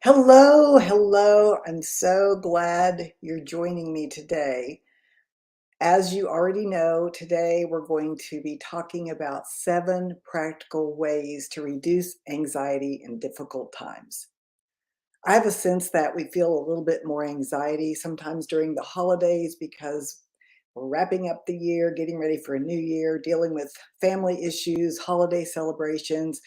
Hello, hello. I'm so glad you're joining me today. As you already know, today we're going to be talking about 7 practical ways to reduce anxiety in difficult times. I have a sense that we feel a little bit more anxiety sometimes during the holidays because we're wrapping up the year, getting ready for a new year, dealing with family issues, holiday celebrations,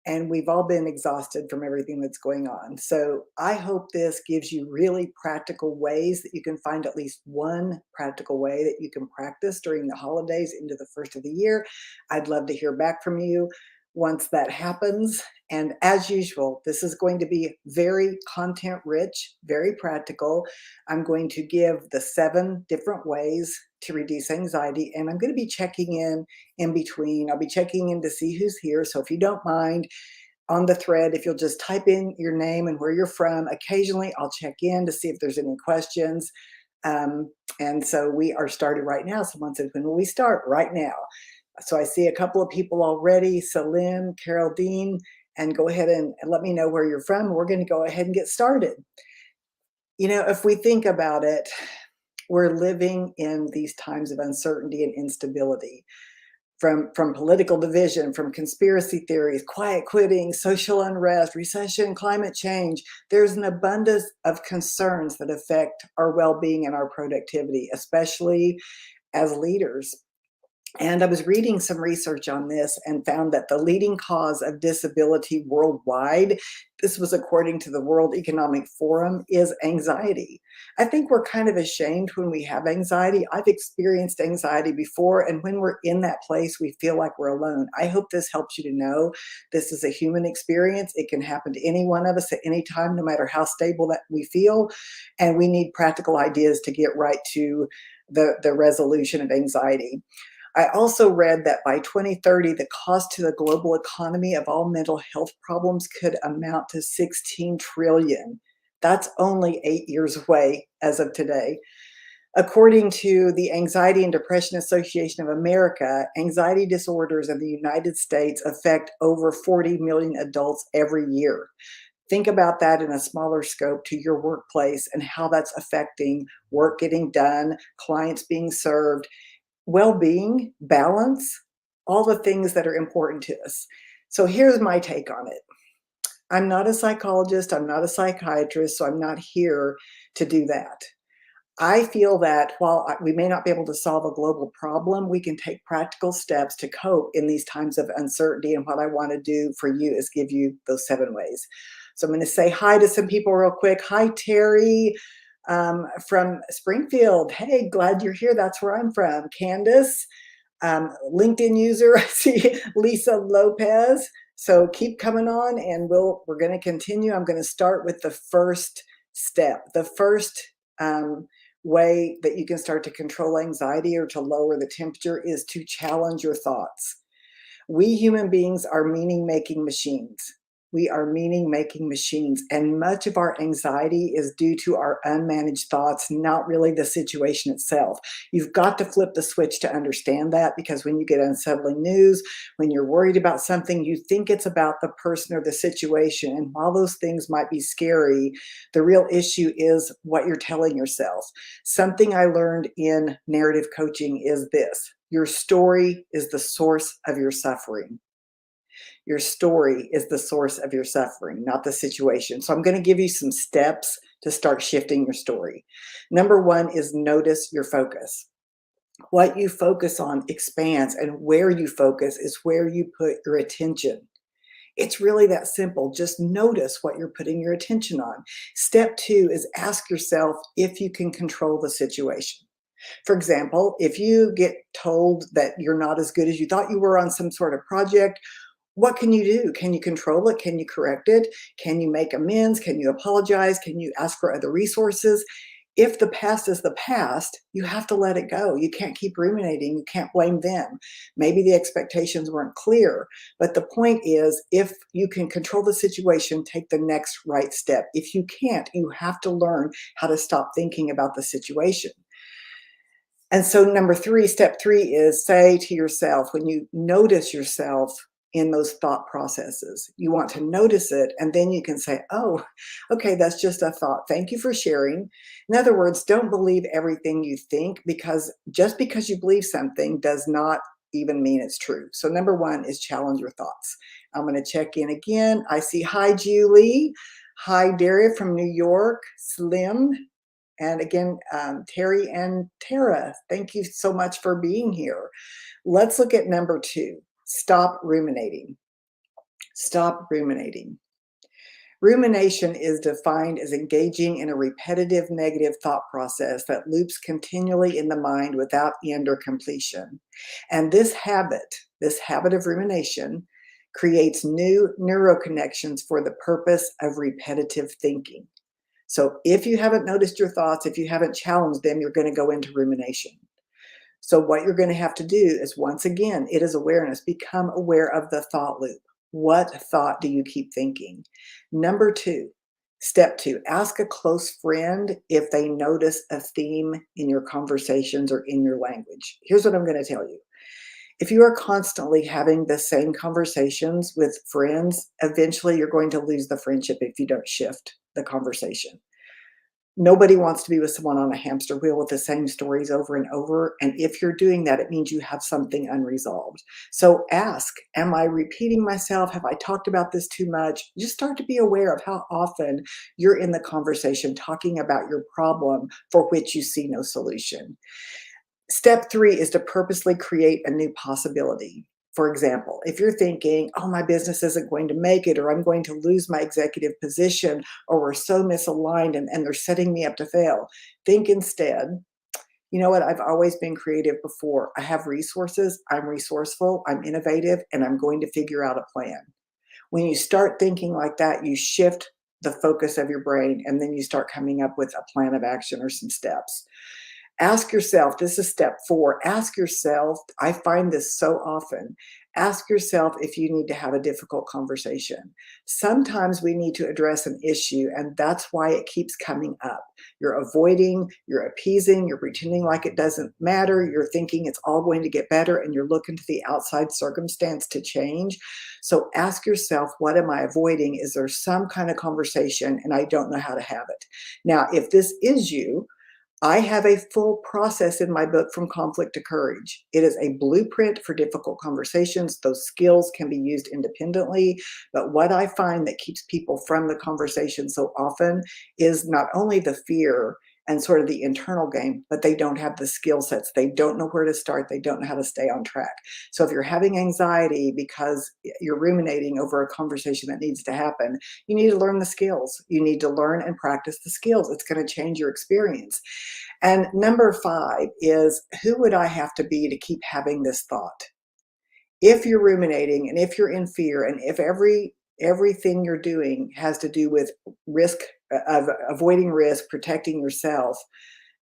and we've all been exhausted from everything that's going on. So I hope this gives you really practical ways that you can find at least one practical way that you can practice during the holidays into the first of the year. I'd love to hear back from you once that happens. And as usual, this is going to be very content rich, very practical. I'm going to give the 7 different ways to reduce anxiety, and I'm going to be checking in between. I'll be checking in to see who's here. So if you don't mind, on the thread, if you'll just type in your name and where you're from, occasionally I'll check in to see if there's any questions. And so we are started right now. Someone said, when will we start? Right now. So I see a couple of people already, Salim, Carol Dean, and go ahead and let me know where you're from. We're going to go ahead and get started. If we think about it, we're living in these times of uncertainty and instability from political division, from conspiracy theories, quiet quitting, social unrest, recession, climate change. There's an abundance of concerns that affect our well-being and our productivity, especially as leaders. And I was reading some research on this and found that the leading cause of disability worldwide, this was according to the World Economic Forum, is anxiety. I think we're kind of ashamed when we have anxiety. I've experienced anxiety before, and when we're in that place, we feel like we're alone. I hope this helps you to know this is a human experience. It can happen to any one of us at any time, no matter how stable that we feel. And we need practical ideas to get right to the resolution of anxiety. I also read that by 2030, the cost to the global economy of all mental health problems could amount to 16 trillion. That's only 8 years away as of today. According to the Anxiety and Depression Association of America, anxiety disorders in the United States affect over 40 million adults every year. Think about that in a smaller scope to your workplace and how that's affecting work getting done, clients being served, well-being, balance, all the things that are important to us. So here's my take on it. I'm not a psychologist, I'm not a psychiatrist, so I'm not here to do that. I feel that while we may not be able to solve a global problem, we can take practical steps to cope in these times of uncertainty. And what I want to do for you is give you those 7 ways. So I'm going to say hi to some people real quick. Hi, Terry from Springfield. Hey, glad you're here. That's where I'm from. Candace, LinkedIn user. I see Lisa Lopez. So keep coming on, and we're going to continue. I'm going to start with the first step. The first way that you can start to control anxiety or to lower the temperature is to challenge your thoughts. We human beings are meaning-making machines. We are meaning-making machines, and much of our anxiety is due to our unmanaged thoughts, not really the situation itself. You've got to flip the switch to understand that, because when you get unsettling news, when you're worried about something, you think it's about the person or the situation. And while those things might be scary, the real issue is what you're telling yourself. Something I learned in narrative coaching is this: your story is the source of your suffering. Your story is the source of your suffering, not the situation. So I'm going to give you some steps to start shifting your story. Number 1 is notice your focus. What you focus on expands, and where you focus is where you put your attention. It's really that simple. Just notice what you're putting your attention on. Step 2 is ask yourself if you can control the situation. For example, if you get told that you're not as good as you thought you were on some sort of project, what can you do? Can you control it? Can you correct it? Can you make amends? Can you apologize? Can you ask for other resources? If the past is the past, you have to let it go. You can't keep ruminating. You can't blame them. Maybe the expectations weren't clear, but the point is, if you can control the situation, take the next right step. If you can't, you have to learn how to stop thinking about the situation. And so step 3 is say to yourself, when you notice yourself in those thought processes. You want to notice it, and then you can say, oh, okay, that's just a thought. Thank you for sharing. In other words, don't believe everything you think, because just because you believe something does not even mean it's true. So number one is challenge your thoughts. I'm going to check in again. I see, hi, Julie. Hi, Daria from New York. Slim. And again, Terry and Tara, thank you so much for being here. Let's look at number two. Stop ruminating. Stop ruminating. Rumination is defined as engaging in a repetitive negative thought process that loops continually in the mind without end or completion. And this habit of rumination, creates new neuroconnections for the purpose of repetitive thinking. So if you haven't noticed your thoughts, if you haven't challenged them, you're going to go into rumination. So what you're going to have to do is, once again, it is awareness. Become aware of the thought loop. What thought do you keep thinking? Number two, step two, ask a close friend if they notice a theme in your conversations or in your language. Here's what I'm going to tell you. If you are constantly having the same conversations with friends, eventually you're going to lose the friendship if you don't shift the conversation. Nobody wants to be with someone on a hamster wheel with the same stories over and over. And if you're doing that, it means you have something unresolved. So ask, am I repeating myself? Have I talked about this too much? Just start to be aware of how often you're in the conversation talking about your problem for which you see no solution. Step three is to purposely create a new possibility. For example, if you're thinking, oh, my business isn't going to make it, or I'm going to lose my executive position, or we're so misaligned and they're setting me up to fail, think instead, you know what, I've always been creative before. I have resources, I'm resourceful, I'm innovative, and I'm going to figure out a plan. When you start thinking like that, you shift the focus of your brain, and then you start coming up with a plan of action or some steps. Ask yourself, this is step four, ask yourself, I find this so often, ask yourself if you need to have a difficult conversation. Sometimes we need to address an issue, and that's why it keeps coming up. You're avoiding, you're appeasing, you're pretending like it doesn't matter, you're thinking it's all going to get better, and you're looking to the outside circumstance to change. So ask yourself, what am I avoiding? Is there some kind of conversation and I don't know how to have it? Now, if this is you, I have a full process in my book, From Conflict to Courage. It is a blueprint for difficult conversations. Those skills can be used independently. But what I find that keeps people from the conversation so often is not only the fear and sort of the internal game, but they don't have the skill sets. They don't know where to start. They don't know how to stay on track. So if you're having anxiety because you're ruminating over a conversation that needs to happen, you need to learn the skills. You need to learn and practice the skills. It's going to change your experience. And number five is, who would I have to be to keep having this thought? If you're ruminating and if you're in fear and if everything you're doing has to do with risk, of avoiding risk, protecting yourself,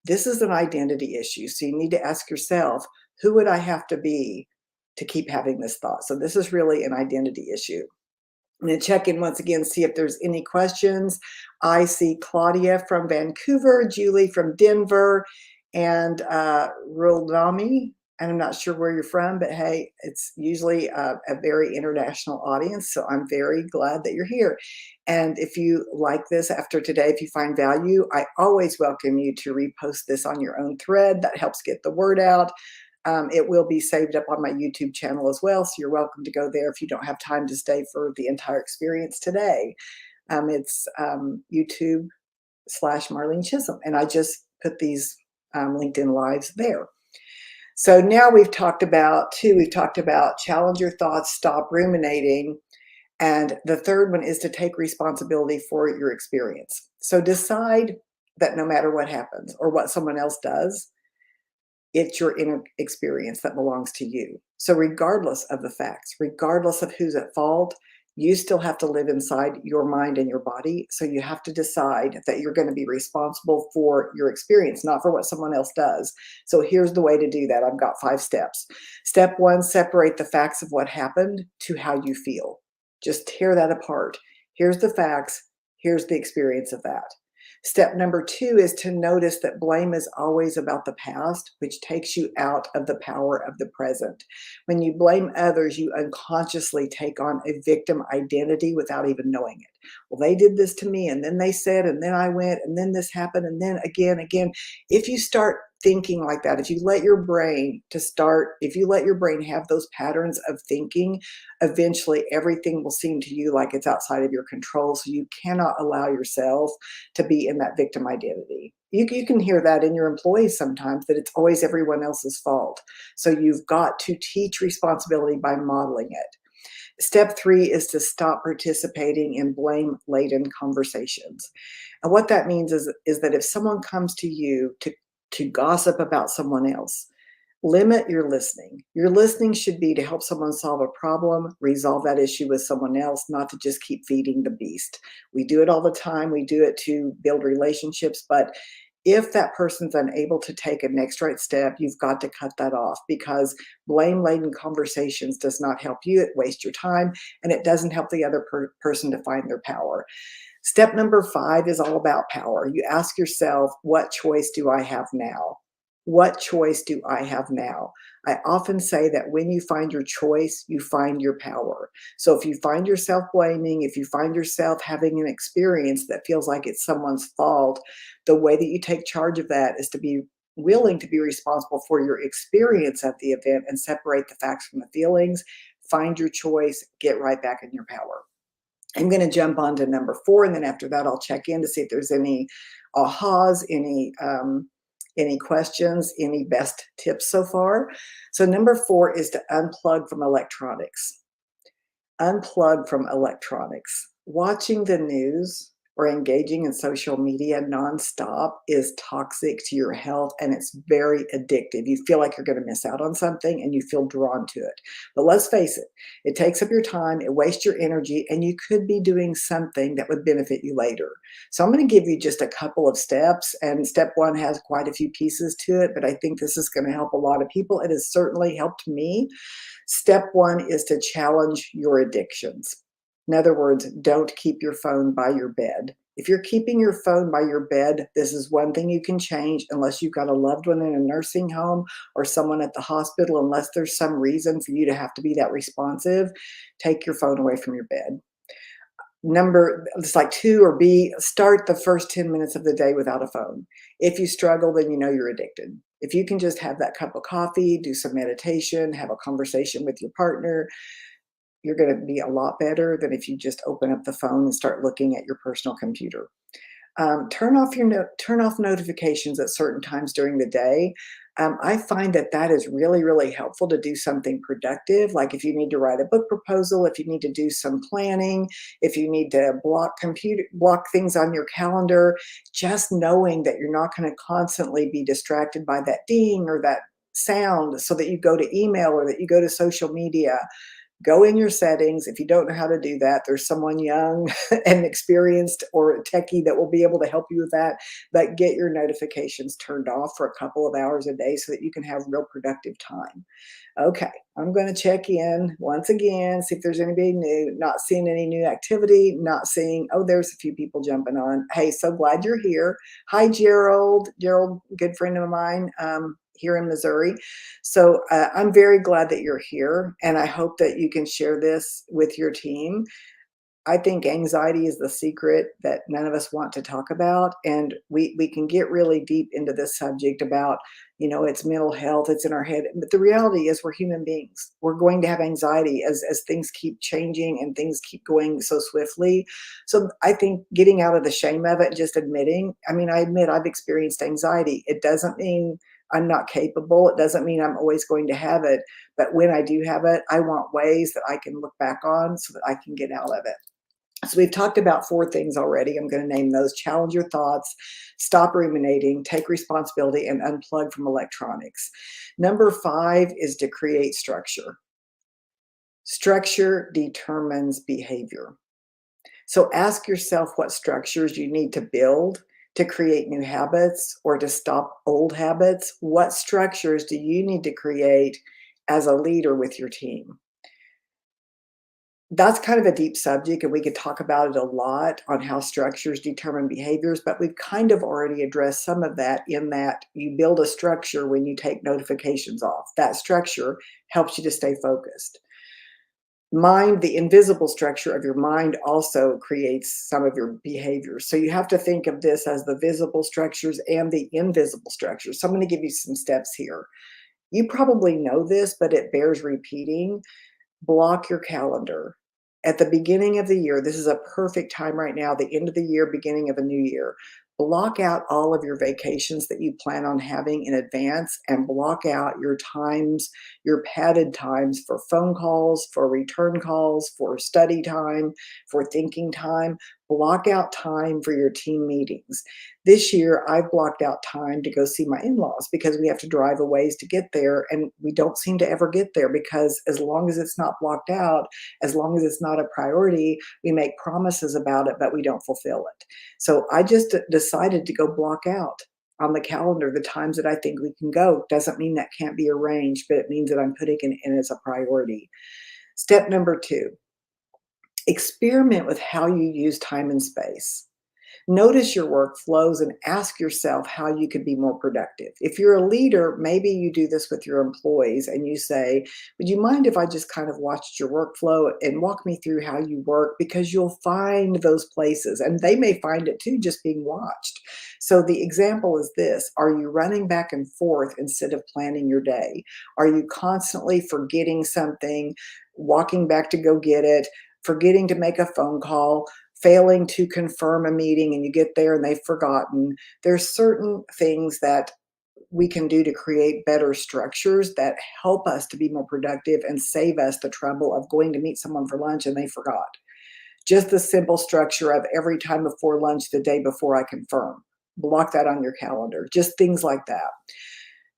this is an identity issue. So you need to ask yourself, who would I have to be to keep having this thought? So this is really an identity issue. I'm going to check in once again, see if there's any questions. I see Claudia from Vancouver, Julie from Denver, and Rolnami. And I'm not sure where you're from, but hey, it's usually a very international audience. So I'm very glad that you're here. And if you like this after today, if you find value, I always welcome you to repost this on your own thread. That helps get the word out. It will be saved up on my YouTube channel as well, so you're welcome to go there if you don't have time to stay for the entire experience today. It's YouTube/Marlene Chisholm, and I just put these LinkedIn Lives there. So now we've talked about challenge your thoughts, stop ruminating, and the third one is to take responsibility for your experience. So decide that no matter what happens or what someone else does, it's your inner experience that belongs to you. So regardless of the facts, regardless of who's at fault, you still have to live inside your mind and your body. So you have to decide that you're going to be responsible for your experience, not for what someone else does. So here's the way to do that. I've got 5 steps. Step 1, separate the facts of what happened to how you feel. Just tear that apart. Here's the facts. Here's the experience of that. Step number two is to notice that blame is always about the past, which takes you out of the power of the present. When you blame others, you unconsciously take on a victim identity without even knowing it. Well, they did this to me, and then they said, and then I went, and then this happened, and then again. If you start thinking like that, if you let your brain have those patterns of thinking, eventually everything will seem to you like it's outside of your control. So you cannot allow yourself to be in that victim identity. You can hear that in your employees sometimes, that it's always everyone else's fault. So you've got to teach responsibility by modeling it. Step three is to stop participating in blame laden conversations. And what that means is that if someone comes to you to gossip about someone else, limit your listening. Your listening should be to help someone solve a problem, resolve that issue with someone else, not to just keep feeding the beast. We do it all the time. We do it to build relationships, but if that person's unable to take a next right step, you've got to cut that off, because blame-laden conversations does not help you. It wastes your time, and it doesn't help the other person to find their power. Step number five is all about power. You ask yourself, what choice do I have now? What choice do I have now? I often say that when you find your choice, you find your power. So if you find yourself blaming, if you find yourself having an experience that feels like it's someone's fault, the way that you take charge of that is to be willing to be responsible for your experience at the event and separate the facts from the feelings. Find your choice, get right back in your power. I'm going to jump on to number four, and then after that, I'll check in to see if there's any ahas, any questions, any best tips so far. So number four is to unplug from electronics. Unplug from electronics. Watching the news or engaging in social media nonstop is toxic to your health, and it's very addictive. You feel like you're going to miss out on something and you feel drawn to it. But let's face it, it takes up your time, it wastes your energy, and you could be doing something that would benefit you later. So I'm going to give you just a couple of steps, and step one has quite a few pieces to it, but I think this is going to help a lot of people. It has certainly helped me. Step one is to challenge your addictions. In other words, don't keep your phone by your bed. If you're keeping your phone by your bed, this is one thing you can change, unless you've got a loved one in a nursing home or someone at the hospital. Unless there's some reason for you to have to be that responsive, take your phone away from your bed. It's like two, or B, start the first 10 minutes of the day without a phone. If you struggle, then you know you're addicted. If you can just have that cup of coffee, do some meditation, have a conversation with your partner, you're going to be a lot better than if you just open up the phone and start looking at your personal computer. Turn off notifications at certain times during the day. I find that is really, really helpful to do something productive. Like if you need to write a book proposal, if you need to do some planning, if you need to block things on your calendar, just knowing that you're not going to constantly be distracted by that ding or that sound, so that you go to email or that you go to social media. Go in your settings. If you don't know how to do that, there's someone young and experienced or a techie that will be able to help you with that. But get your notifications turned off for a couple of hours a day so that you can have real productive time. Okay, I'm going to check in once again, see if there's anybody new. Not seeing any new activity, not seeing, oh, there's a few people jumping on. Hey, so glad you're here. Hi, Gerald. Gerald, good friend of mine. Here in Missouri. So I'm very glad that you're here, and I hope that you can share this with your team. I think anxiety is the secret that none of us want to talk about, and we can get really deep into this subject about, it's mental health, it's in our head. But the reality is we're human beings. We're going to have anxiety as things keep changing and things keep going so swiftly. So I think getting out of the shame of it and just admitting, I admit I've experienced anxiety. It doesn't mean I'm not capable. It doesn't mean I'm always going to have it. But when I do have it, I want ways that I can look back on so that I can get out of it. So we've talked about four things already. I'm going to name those: challenge your thoughts, stop ruminating, take responsibility, and unplug from electronics. Number five is to create structure. Structure determines behavior. So ask yourself what structures you need to build to create new habits or to stop old habits. What structures do you need to create as a leader with your team? That's kind of a deep subject, and we could talk about it a lot on how structures determine behaviors, but we've kind of already addressed some of that in that you build a structure when you take notifications off. That structure helps you to stay focused. The invisible structure of your mind also creates some of your behaviors. So you have to think of this as the visible structures and the invisible structures. So I'm going to give you some steps here. You probably know this, but it bears repeating. Block your calendar. At the beginning of the year, this is a perfect time right now, the end of the year, beginning of a new year. Block out all of your vacations that you plan on having in advance and block out your times, your padded times for phone calls, for return calls, for study time, for thinking time. Block out time for your team meetings. This year, I've blocked out time to go see my in laws because we have to drive a ways to get there. And we don't seem to ever get there because as long as it's not blocked out, as long as it's not a priority, we make promises about it, but we don't fulfill it. So I just decided to go block out on the calendar the times that I think we can go. Doesn't mean that can't be arranged, but it means that I'm putting it in as a priority. Step number two, experiment with how you use time and space. Notice your workflows and ask yourself how you could be more productive. If you're a leader, maybe you do this with your employees and you say, would you mind if I just kind of watched your workflow and walk me through how you work? Because you'll find those places and they may find it too, just being watched. So the example is this. Are you running back and forth instead of planning your day? Are you constantly forgetting something, walking back to go get it, forgetting to make a phone call, failing to confirm a meeting and you get there and they've forgotten? There's certain things that we can do to create better structures that help us to be more productive and save us the trouble of going to meet someone for lunch and they forgot. Just the simple structure of every time before lunch the day before I confirm. Block that on your calendar. Just things like that.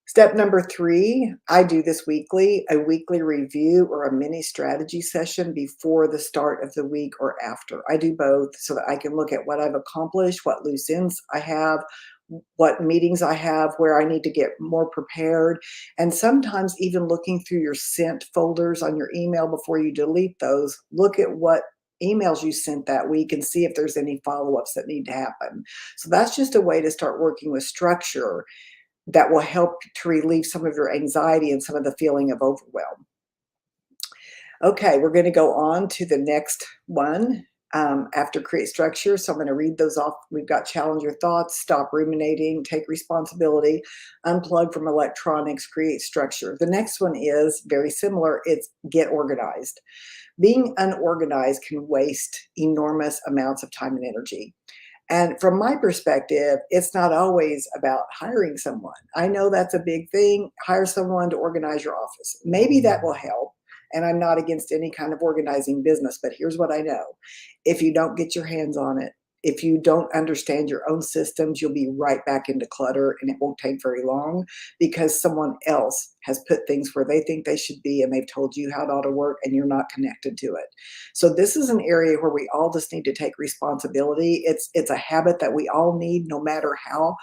Step number three, I do this weekly, a weekly review or a mini strategy session before the start of the week or after. I do both so that I can look at what I've accomplished, what loose ends I have, what meetings I have, where I need to get more prepared. And sometimes even looking through your sent folders on your email before you delete those, look at what emails you sent that week and see if there's any follow-ups that need to happen. So that's just a way to start working with structure that will help to relieve some of your anxiety and some of the feeling of overwhelm. Okay, we're going to go on to the next one after create structure. So I'm going to read those off. We've got challenge your thoughts, stop ruminating, take responsibility, unplug from electronics, create structure. The next one is very similar. It's get organized. Being unorganized can waste enormous amounts of time and energy. And from my perspective, it's not always about hiring someone. I know that's a big thing. Hire someone to organize your office. Maybe that will help. And I'm not against any kind of organizing business, but here's what I know. If you don't get your hands on it, if you don't understand your own systems, you'll be right back into clutter and it won't take very long because someone else has put things where they think they should be and they've told you how it ought to work and you're not connected to it. So this is an area where we all just need to take responsibility. It's a habit that we all need, no matter how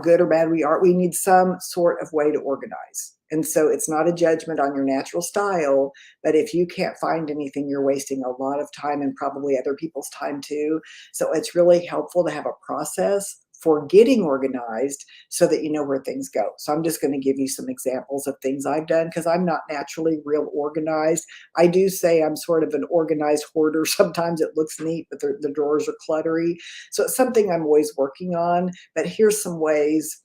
good or bad we are. We need some sort of way to organize. And so it's not a judgment on your natural style, but if you can't find anything, you're wasting a lot of time and probably other people's time too. So it's really helpful to have a process for getting organized so that you know where things go. So I'm just going to give you some examples of things I've done because I'm not naturally real organized. I do say I'm sort of an organized hoarder. Sometimes it looks neat, but the drawers are cluttery. So it's something I'm always working on. But here's some ways.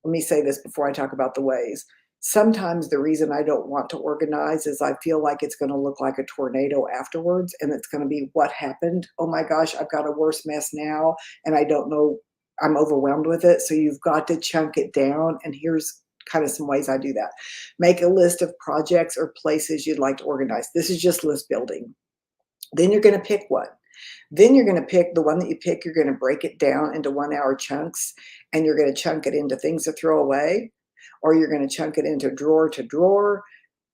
Let me say this before I talk about the ways. Sometimes the reason I don't want to organize is I feel like it's going to look like a tornado afterwards and it's going to be what happened. Oh my gosh, I've got a worse mess now and I don't know, I'm overwhelmed with it. So you've got to chunk it down. And here's kind of some ways I do that. Make a list of projects or places you'd like to organize. This is just list building. Then you're going to pick one. Then you're going to pick the one that you pick. You're going to break it down into 1 hour chunks and you're going to chunk it into things to throw away, or you're going to chunk it into drawer to drawer,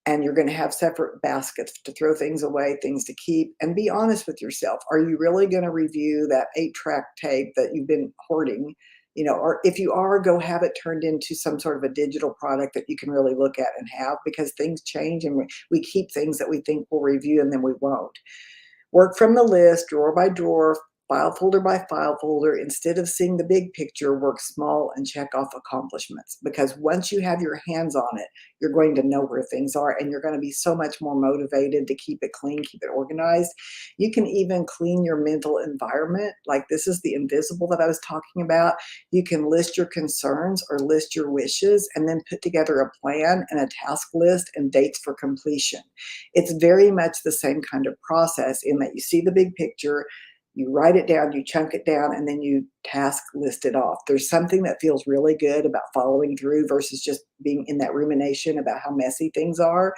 and you're going to have separate baskets to throw things away, things to keep, and be honest with yourself. Are you really going to review that 8-track tape that you've been hoarding or if you are, go have it turned into some sort of a digital product that you can really look at and have, because things change and we keep things that we think we'll review and then we won't. Work from the list, drawer by drawer, file folder by file folder. Instead of seeing the big picture, work small and check off accomplishments. Because once you have your hands on it, you're going to know where things are, and you're going to be so much more motivated to keep it clean, keep it organized. You can even clean your mental environment. Like, this is the invisible that I was talking about. You can list your concerns or list your wishes and then put together a plan and a task list and dates for completion. It's very much the same kind of process in that you see the big picture, you write it down, you chunk it down, and then you task list it off. There's something that feels really good about following through versus just being in that rumination about how messy things are.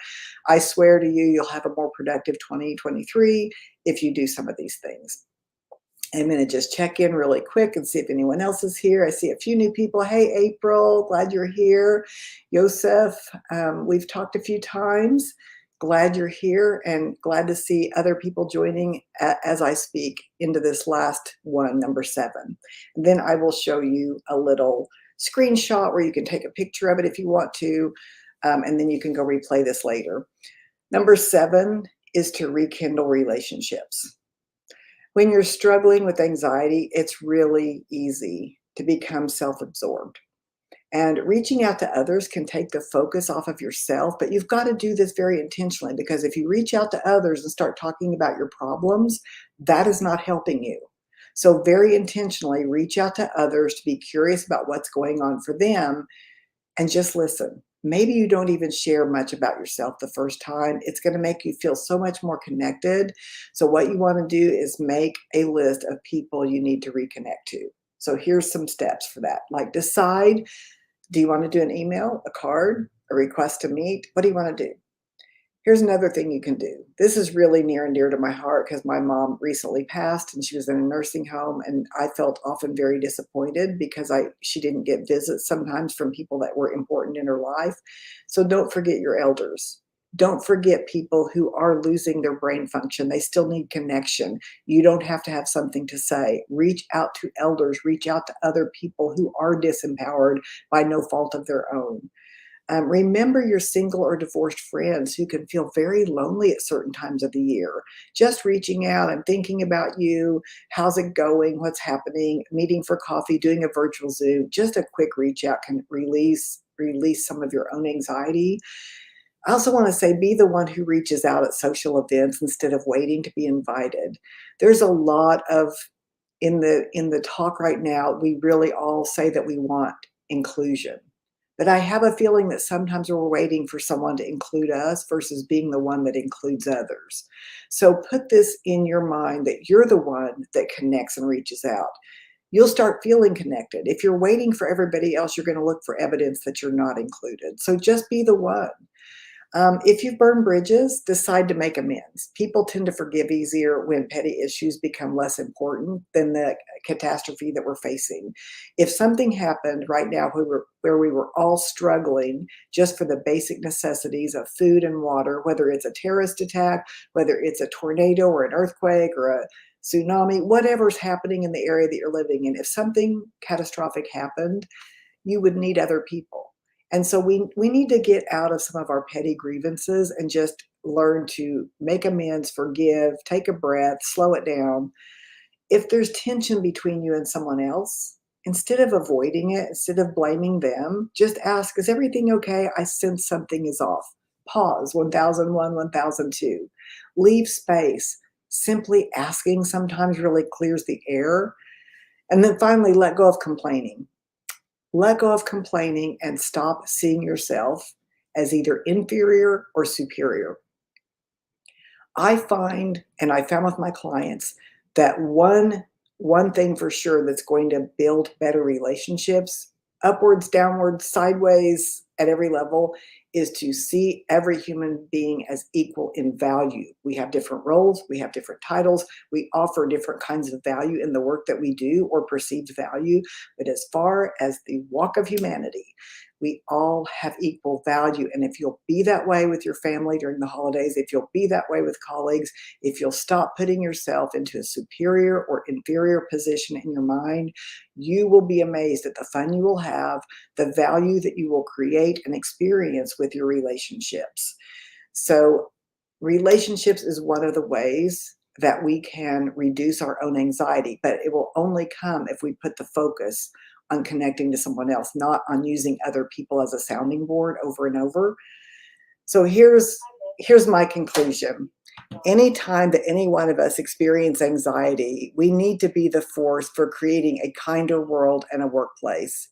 I swear to you, you'll have a more productive 2023 if you do some of these things. I'm going to just check in really quick and see if anyone else is here. I see a few new people. Hey, April, glad you're here. Yosef, we've talked a few times. Glad you're here, and glad to see other people joining as I speak into this last one, number 7. And then I will show you a little screenshot where you can take a picture of it if you want to, and then you can go replay this later. Number 7 is to rekindle relationships. When you're struggling with anxiety, it's really easy to become self-absorbed. And reaching out to others can take the focus off of yourself, but you've got to do this very intentionally, because if you reach out to others and start talking about your problems, that is not helping you. So very intentionally reach out to others to be curious about what's going on for them and just listen. Maybe you don't even share much about yourself the first time. It's going to make you feel so much more connected. So what you want to do is make a list of people you need to reconnect to. So here's some steps for that. Like, decide, do you want to do an email, a card, a request to meet? What do you want to do? Here's another thing you can do. This is really near and dear to my heart because my mom recently passed and she was in a nursing home, and I felt often very disappointed because she didn't get visits sometimes from people that were important in her life. So don't forget your elders. Don't forget people who are losing their brain function. They still need connection. You don't have to have something to say. Reach out to elders. Reach out to other people who are disempowered by no fault of their own. Remember your single or divorced friends who can feel very lonely at certain times of the year. Just reaching out and thinking about you, how's it going, what's happening, meeting for coffee, doing a virtual Zoom, just a quick reach out can release some of your own anxiety. I also want to say, be the one who reaches out at social events instead of waiting to be invited. There's a lot of, in the talk right now, we really all say that we want inclusion. But I have a feeling that sometimes we're waiting for someone to include us versus being the one that includes others. So put this in your mind that you're the one that connects and reaches out. You'll start feeling connected. If you're waiting for everybody else, you're going to look for evidence that you're not included. So just be the one. If you've burned bridges, decide to make amends. People tend to forgive easier when petty issues become less important than the catastrophe that we're facing. If something happened right now where we were all struggling just for the basic necessities of food and water, whether it's a terrorist attack, whether it's a tornado or an earthquake or a tsunami, whatever's happening in the area that you're living in, if something catastrophic happened, you would need other people. And so we need to get out of some of our petty grievances and just learn to make amends, forgive, take a breath, slow it down. If there's tension between you and someone else, instead of avoiding it, instead of blaming them, just ask, is everything okay? I sense something is off. Pause, 1001, 1002. Leave space. Simply asking sometimes really clears the air. And then finally, let go of complaining. Let go of complaining and stop seeing yourself as either inferior or superior. I find, and I found with my clients, that one thing for sure that's going to build better relationships, upwards, downwards, sideways, at every level, is to see every human being as equal in value. We have different roles, we have different titles, we offer different kinds of value in the work that we do or perceived value. But as far as the walk of humanity, We all have equal value. And if you'll be that way with your family during the holidays, if you'll be that way with colleagues, if you'll stop putting yourself into a superior or inferior position in your mind, you will be amazed at the fun you will have, the value that you will create and experience with your relationships. So, relationships is one of the ways that we can reduce our own anxiety, but it will only come if we put the focus on connecting to someone else, not on using other people as a sounding board over and over. So here's my conclusion. Anytime that any one of us experience anxiety, we need to be the force for creating a kinder world and a workplace.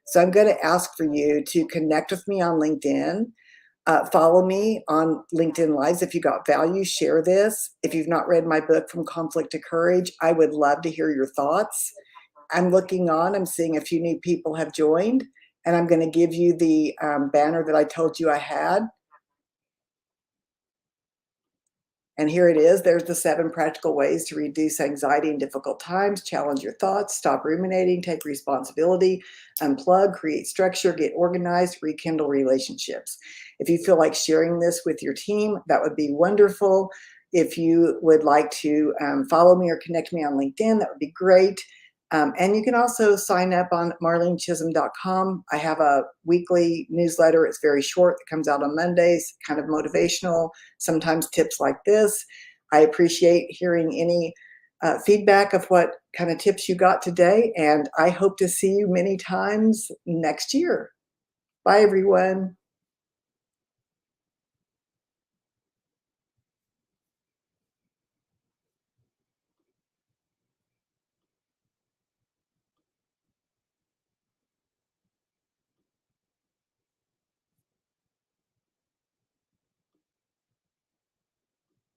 So I'm going to ask for you to connect with me on LinkedIn. Follow me on LinkedIn Lives. If you got value, share this. If you've not read my book, From Conflict to Courage, I would love to hear your thoughts. I'm looking on, I'm seeing a few new people have joined, and I'm going to give you the banner that I told you I had. And here it is. There's the 7 practical ways to reduce anxiety in difficult times. Challenge your thoughts, stop ruminating, take responsibility, unplug, create structure, get organized, rekindle relationships. If you feel like sharing this with your team, that would be wonderful. If you would like to follow me or connect me on LinkedIn, that would be great. And you can also sign up on marlenechisholm.com. I have a weekly newsletter. It's very short. It comes out on Mondays, kind of motivational, sometimes tips like this. I appreciate hearing any feedback of what kind of tips you got today. And I hope to see you many times next year. Bye, everyone.